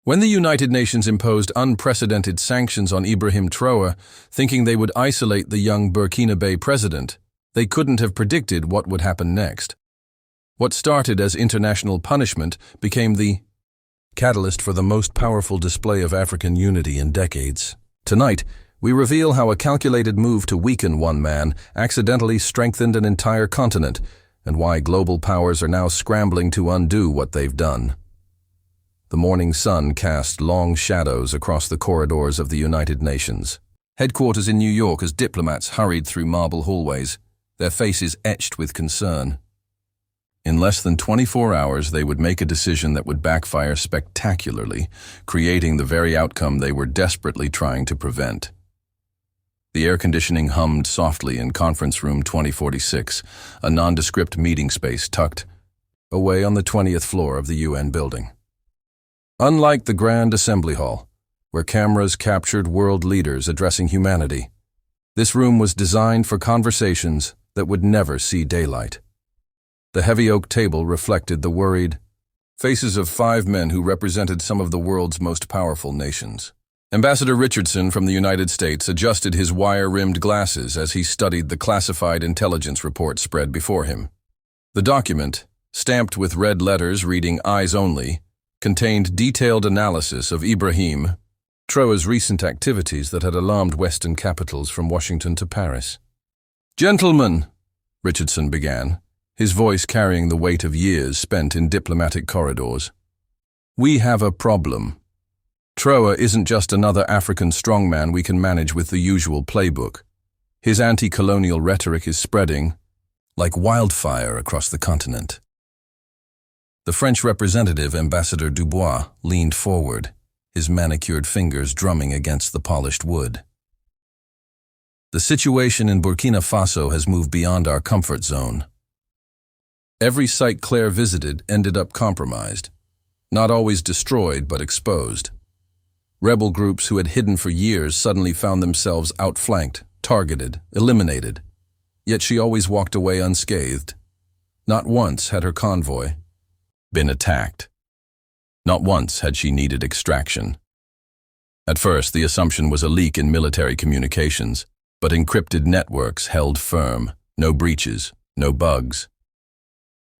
When the United Nations imposed unprecedented sanctions on Ibrahim Traoré, thinking they would isolate the young Burkinabe president, they couldn't have predicted what would happen next. What started as international punishment became the catalyst for the most powerful display of African unity in decades. Tonight, we reveal how a calculated move to weaken one man accidentally strengthened an entire continent, and why global powers are now scrambling to undo what they've done. The morning sun cast long shadows across the corridors of the United Nations. Headquarters in New York as diplomats hurried through marble hallways, their faces etched with concern. In less than 24 hours, they would make a decision that would backfire spectacularly, creating the very outcome they were desperately trying to prevent. The air conditioning hummed softly in Conference Room 2046, a nondescript meeting space tucked away on the 20th floor of the UN building. Unlike the Grand Assembly Hall, where cameras captured world leaders addressing humanity, this room was designed for conversations that would never see daylight. The heavy oak table reflected the worried faces of 5 men who represented some of the world's most powerful nations. Ambassador Richardson from the United States adjusted his wire-rimmed glasses as he studied the classified intelligence report spread before him. The document, stamped with red letters reading "Eyes Only," contained detailed analysis of Ibrahim Traoré's recent activities that had alarmed Western capitals from Washington to Paris. "Gentlemen," Richardson began, his voice carrying the weight of years spent in diplomatic corridors, "we have a problem. Traoré isn't just another African strongman we can manage with the usual playbook. His anti-colonial rhetoric is spreading like wildfire across the continent." The French representative, Ambassador Dubois, leaned forward, his manicured fingers drumming against the polished wood. "The situation in Burkina Faso has moved beyond our comfort zone. Every site Claire visited ended up compromised, not always destroyed but exposed. Rebel groups who had hidden for years suddenly found themselves outflanked, targeted, eliminated. Yet she always walked away unscathed. Not once had her convoy been attacked. Not once had she needed extraction. At first, the assumption was a leak in military communications, but encrypted networks held firm. No breaches, no bugs.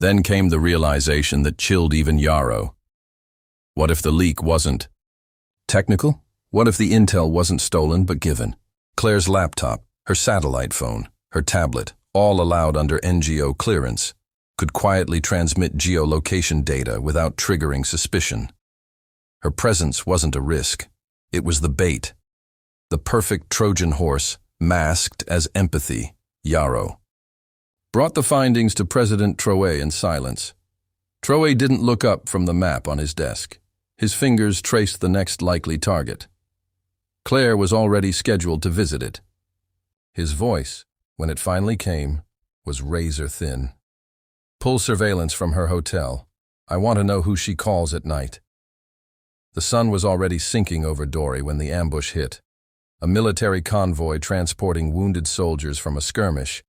Then came the realization that chilled even Yarrow. What if the leak wasn't technical? What if the intel wasn't stolen but given? Claire's laptop, her satellite phone, her tablet, all allowed under NGO clearance, could quietly transmit geolocation data without triggering suspicion. Her presence wasn't a risk. It was the bait. The perfect Trojan horse, masked as empathy, Yarrow. Brought the findings to President Traoré in silence. Traoré didn't look up from the map on his desk. His fingers traced the next likely target. Claire was already scheduled to visit it. His voice, when it finally came, was razor thin. "Pull surveillance from her hotel. I want to know who she calls at night." The sun was already sinking over Dori when the ambush hit. A military convoy transporting wounded soldiers from a skirmish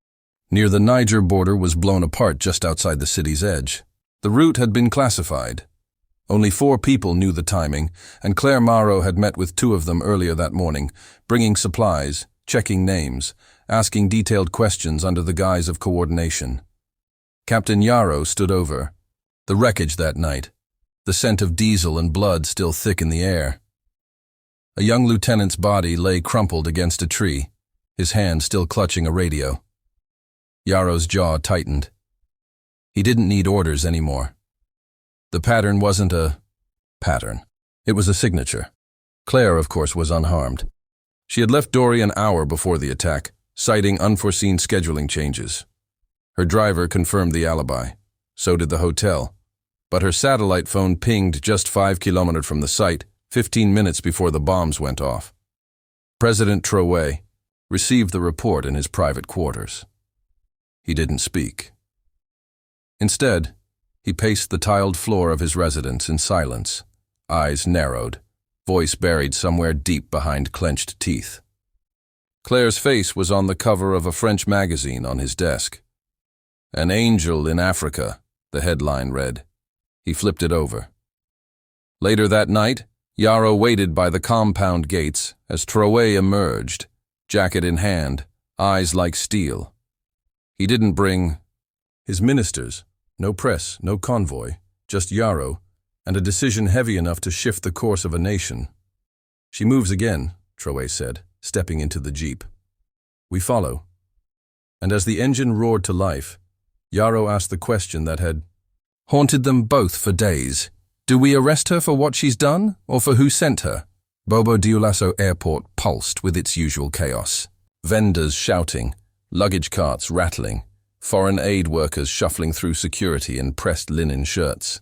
near the Niger border was blown apart just outside the city's edge. The route had been classified. Only 4 people knew the timing, and Claire Morrow had met with 2 of them earlier that morning, bringing supplies, checking names, asking detailed questions under the guise of coordination. Captain Yarrow stood over. The wreckage that night, the scent of diesel and blood still thick in the air. A young lieutenant's body lay crumpled against a tree, his hand still clutching a radio. Yarrow's jaw tightened. He didn't need orders anymore. The pattern wasn't a pattern. It was a signature. Claire, of course, was unharmed. She had left Dori an hour before the attack, citing unforeseen scheduling changes. Her driver confirmed the alibi. So did the hotel. But her satellite phone pinged just 5 kilometers from the site, 15 minutes before the bombs went off. President Traoré received the report in his private quarters. He didn't speak. Instead, he paced the tiled floor of his residence in silence, eyes narrowed, voice buried somewhere deep behind clenched teeth. Claire's face was on the cover of a French magazine on his desk. "An angel in Africa," the headline read. He flipped it over. Later that night, Yarrow waited by the compound gates as Traoré emerged, jacket in hand, eyes like steel. He didn't bring his ministers, no press, no convoy, just Yarrow, and a decision heavy enough to shift the course of a nation. "She moves again," Traoré said, stepping into the jeep. "We follow." And as the engine roared to life, Yarrow asked the question that had haunted them both for days. "Do we arrest her for what she's done, or for who sent her?" Bobo Dioulasso Airport pulsed with its usual chaos. Vendors shouting, luggage carts rattling, foreign aid workers shuffling through security in pressed linen shirts.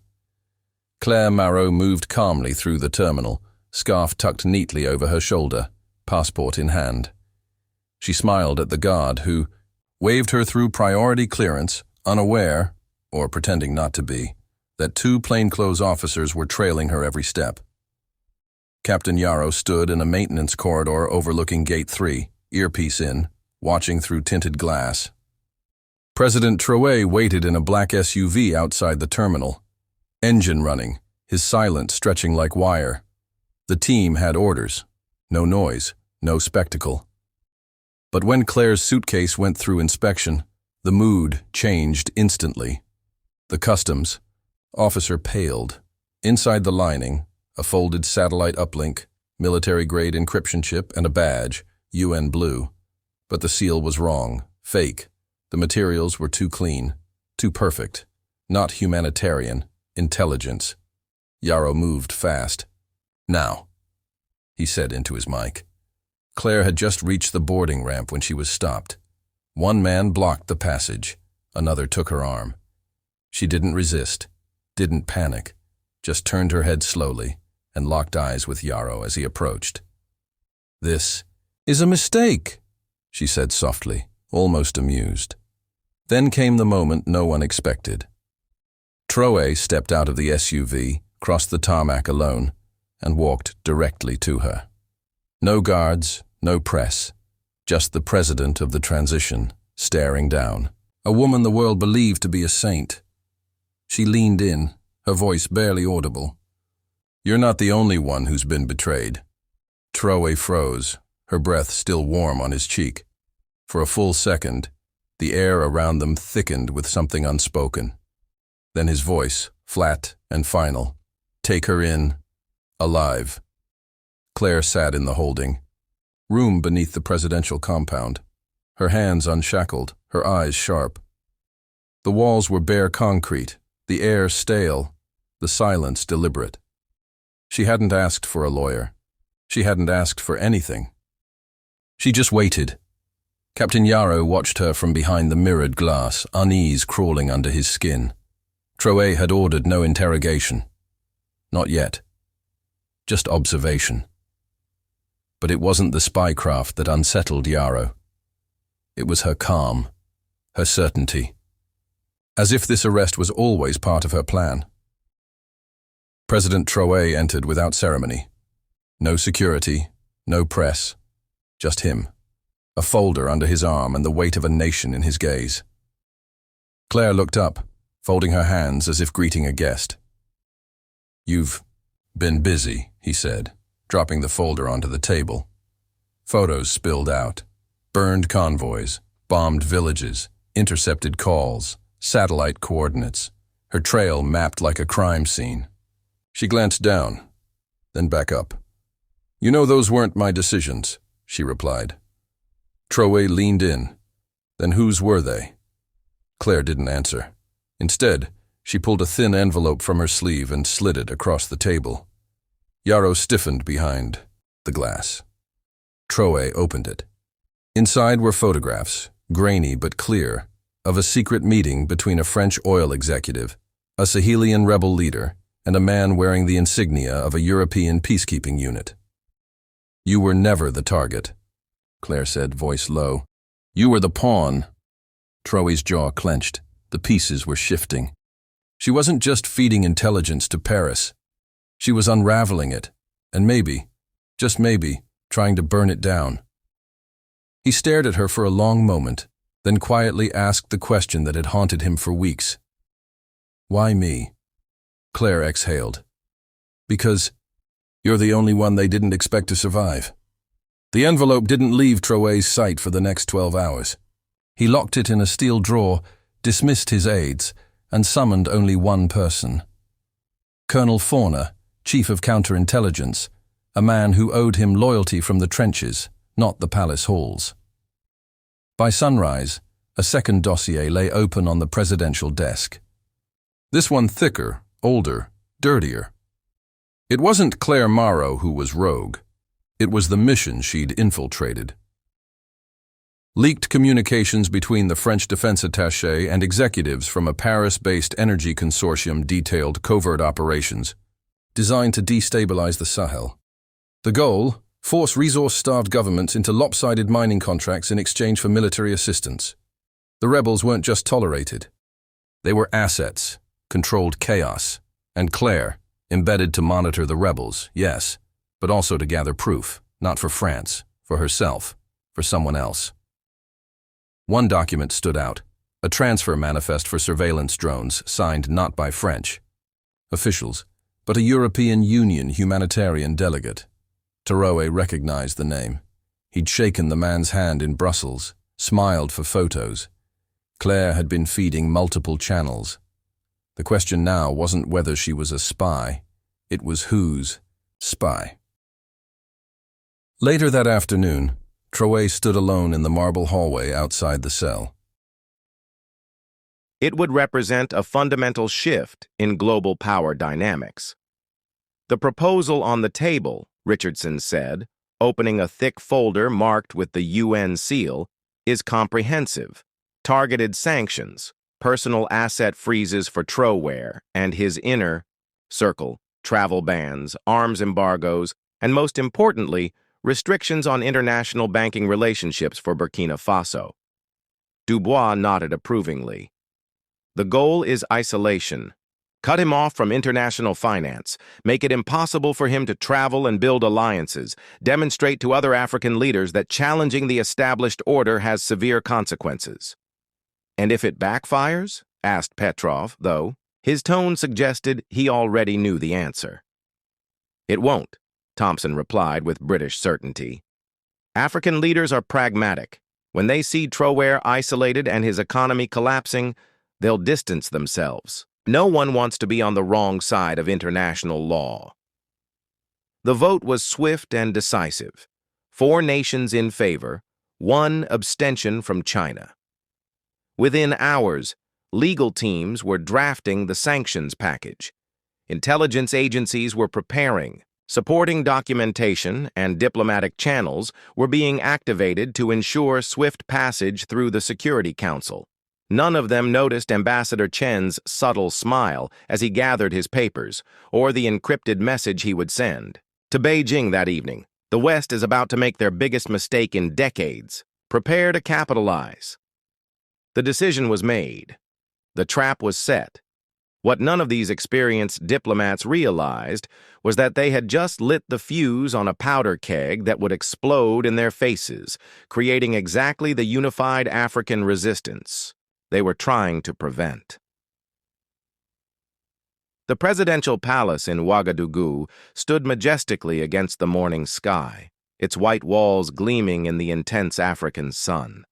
Claire Marot moved calmly through the terminal, scarf tucked neatly over her shoulder, passport in hand. She smiled at the guard who waved her through priority clearance, unaware, or pretending not to be, that two plainclothes officers were trailing her every step. Captain Yarrow stood in a maintenance corridor overlooking Gate 3, earpiece in, watching through tinted glass. President Traoré waited in a black SUV outside the terminal, engine running, his silence stretching like wire. The team had orders. No noise, no spectacle. But when Claire's suitcase went through inspection, the mood changed instantly. The customs officer paled. Inside the lining, a folded satellite uplink, military-grade encryption chip, and a badge, UN Blue. But the seal was wrong, fake. The materials were too clean, too perfect. Not humanitarian, intelligence. Yarrow moved fast. "Now," he said into his mic. Claire had just reached the boarding ramp when she was stopped. One man blocked the passage. Another took her arm. She didn't resist, didn't panic, just turned her head slowly and locked eyes with Yarrow as he approached. "This is a mistake," she said softly, almost amused. Then came the moment no one expected. Traoré stepped out of the SUV, crossed the tarmac alone, and walked directly to her. No guards, no press, just the president of the transition, staring down. A woman the world believed to be a saint. She leaned in, her voice barely audible. "You're not the only one who's been betrayed." Traoré froze, her breath still warm on his cheek. For a full second, the air around them thickened with something unspoken. Then his voice, flat and final. "Take her in, alive." Claire sat in the holding room beneath the presidential compound, her hands unshackled, her eyes sharp. The walls were bare concrete, the air stale, the silence deliberate. She hadn't asked for a lawyer. She hadn't asked for anything. She just waited. Captain Yarrow watched her from behind the mirrored glass, unease crawling under his skin. Traoré had ordered no interrogation. Not yet. Just observation. But it wasn't the spycraft that unsettled Yarrow. It was her calm, her certainty. As if this arrest was always part of her plan. President Traoré entered without ceremony. No security, no press, just him. A folder under his arm and the weight of a nation in his gaze. Claire looked up, folding her hands as if greeting a guest. "You've been busy," he said, dropping the folder onto the table. Photos spilled out. Burned convoys, bombed villages, intercepted calls, satellite coordinates. Her trail mapped like a crime scene. She glanced down, then back up. "You know those weren't my decisions," she replied. Traoré leaned in. "Then whose were they?" Claire didn't answer. Instead, she pulled a thin envelope from her sleeve and slid it across the table. Yarrow stiffened behind the glass. Traoré opened it. Inside were photographs, grainy but clear, of a secret meeting between a French oil executive, a Sahelian rebel leader, and a man wearing the insignia of a European peacekeeping unit. "You were never the target," Claire said, voice low. "You were the pawn." Traoré's jaw clenched. The pieces were shifting. She wasn't just feeding intelligence to Paris. She was unraveling it, and maybe, just maybe, trying to burn it down. He stared at her for a long moment, then quietly asked the question that had haunted him for weeks. "Why me?" Claire exhaled. "Because You're the only one they didn't expect to survive. The envelope didn't leave Traoré's sight for the next 12 hours. He locked it in a steel drawer, dismissed his aides, and summoned only one person. Colonel Fauna, Chief of Counterintelligence, a man who owed him loyalty from the trenches, not the palace halls. By sunrise, a second dossier lay open on the presidential desk. This one thicker, older, dirtier. It wasn't Claire Morrow who was rogue. It was the mission she'd infiltrated. Leaked communications between the French defense attaché and executives from a Paris-based energy consortium detailed covert operations, designed to destabilize the Sahel. The goal? Force resource-starved governments into lopsided mining contracts in exchange for military assistance. The rebels weren't just tolerated. They were assets, controlled chaos, and Claire, embedded to monitor the rebels, yes, but also to gather proof, not for France, for herself, for someone else. One document stood out, a transfer manifest for surveillance drones signed not by French officials, but a European Union humanitarian delegate. Traoré recognized the name. He'd shaken the man's hand in Brussels, smiled for photos. Claire had been feeding multiple channels. The question now wasn't whether she was a spy, it was whose spy. Later that afternoon, Traoré stood alone in the marble hallway outside the cell. It would represent a fundamental shift in global power dynamics. The proposal on the table, Richardson said, opening a thick folder marked with the UN seal, is comprehensive. Targeted sanctions, personal asset freezes for Traoré and his inner circle, travel bans, arms embargoes, and most importantly, restrictions on international banking relationships for Burkina Faso. Dubois nodded approvingly. The goal is isolation. Cut him off from international finance, make it impossible for him to travel and build alliances, demonstrate to other African leaders that challenging the established order has severe consequences. And if it backfires? Asked Petrov, though. His tone suggested he already knew the answer. It won't, Thompson replied with British certainty. African leaders are pragmatic. When they see Traoré isolated and his economy collapsing, they'll distance themselves. No one wants to be on the wrong side of international law. The vote was swift and decisive. 4 nations in favor, 1 abstention from China. Within hours, legal teams were drafting the sanctions package. Intelligence agencies were preparing. Supporting documentation and diplomatic channels were being activated to ensure swift passage through the Security Council. None of them noticed Ambassador Chen's subtle smile as he gathered his papers, or the encrypted message he would send. To Beijing that evening, the West is about to make their biggest mistake in decades. Prepare to capitalize. The decision was made. The trap was set. What none of these experienced diplomats realized was that they had just lit the fuse on a powder keg that would explode in their faces, creating exactly the unified African resistance they were trying to prevent. The presidential palace in Ouagadougou stood majestically against the morning sky, its white walls gleaming in the intense African sun.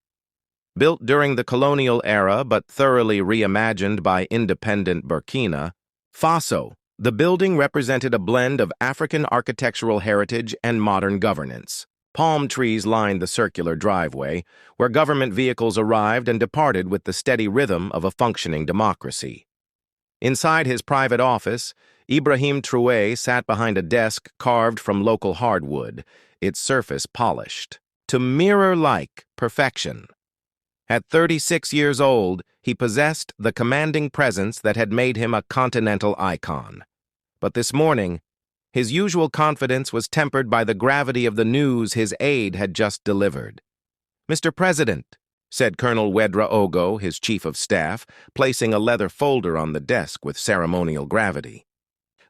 Built during the colonial era but thoroughly reimagined by independent Burkina Faso, the building represented a blend of African architectural heritage and modern governance. Palm trees lined the circular driveway, where government vehicles arrived and departed with the steady rhythm of a functioning democracy. Inside his private office, Ibrahim Traoré sat behind a desk carved from local hardwood, its surface polished to mirror-like perfection. At 36 years old, he possessed the commanding presence that had made him a continental icon. But this morning, his usual confidence was tempered by the gravity of the news his aide had just delivered. "Mr. President," said Colonel Wedra Ogo, his chief of staff, placing a leather folder on the desk with ceremonial gravity.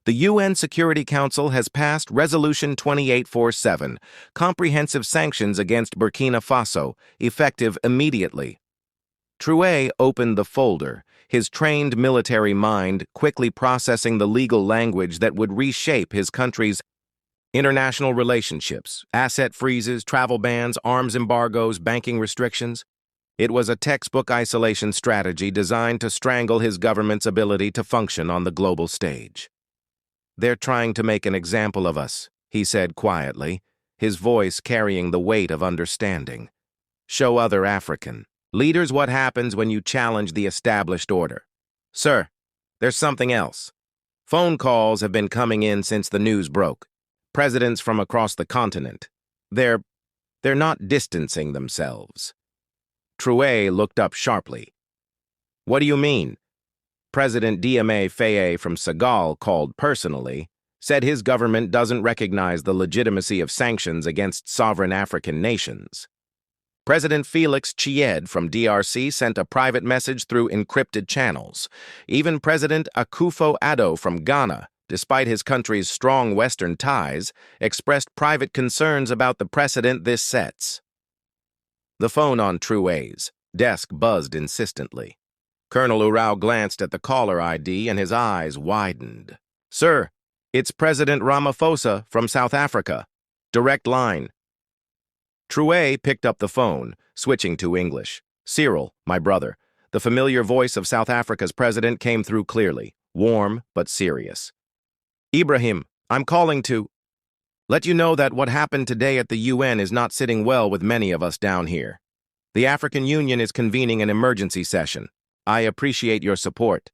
"The UN Security Council has passed Resolution 2847, comprehensive sanctions against Burkina Faso, effective immediately." Traoré opened the folder, his trained military mind quickly processing the legal language that would reshape his country's International relationships, asset freezes, travel bans, arms embargoes, banking restrictions. It was a textbook isolation strategy designed to strangle his government's ability to function on the global stage. "They're trying to make an example of us," he said quietly, his voice carrying the weight of understanding. "Show other African leaders what happens when you challenge the established order." "Sir, there's something else. Phone calls have been coming in since the news broke. Presidents from across the continent. They're not distancing themselves." Traoré looked up sharply. "What do you mean?" President Dame Faye from Senegal called personally, said his government doesn't recognize the legitimacy of sanctions against sovereign African nations. President Félix Chied from DRC sent a private message through encrypted channels. Even President Akufo-Addo from Ghana, despite his country's strong Western ties, expressed private concerns about the precedent this sets. The phone on Traoré's desk buzzed insistently. Colonel Urao glanced at the caller ID and his eyes widened. "Sir, it's President Ramaphosa from South Africa. Direct line." Traoré picked up the phone, switching to English. "Cyril, my brother." The familiar voice of South Africa's president came through clearly, warm but serious. "Ibrahim, I'm calling to let you know that what happened today at the UN is not sitting well with many of us down here. The African Union is convening an emergency session. I appreciate your support,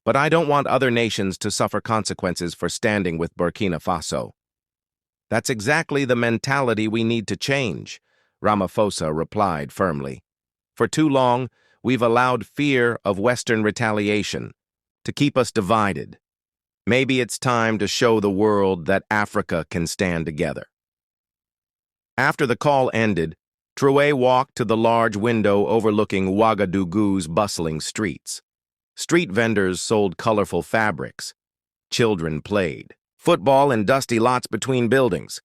but I don't want other nations to suffer consequences for standing with Burkina Faso." "That's exactly the mentality we need to change," Ramaphosa replied firmly. "For too long, we've allowed fear of Western retaliation to keep us divided. Maybe it's time to show the world that Africa can stand together." After the call ended, Traoré walked to the large window overlooking Ouagadougou's bustling streets. Street vendors sold colorful fabrics. Children played football in dusty lots between buildings.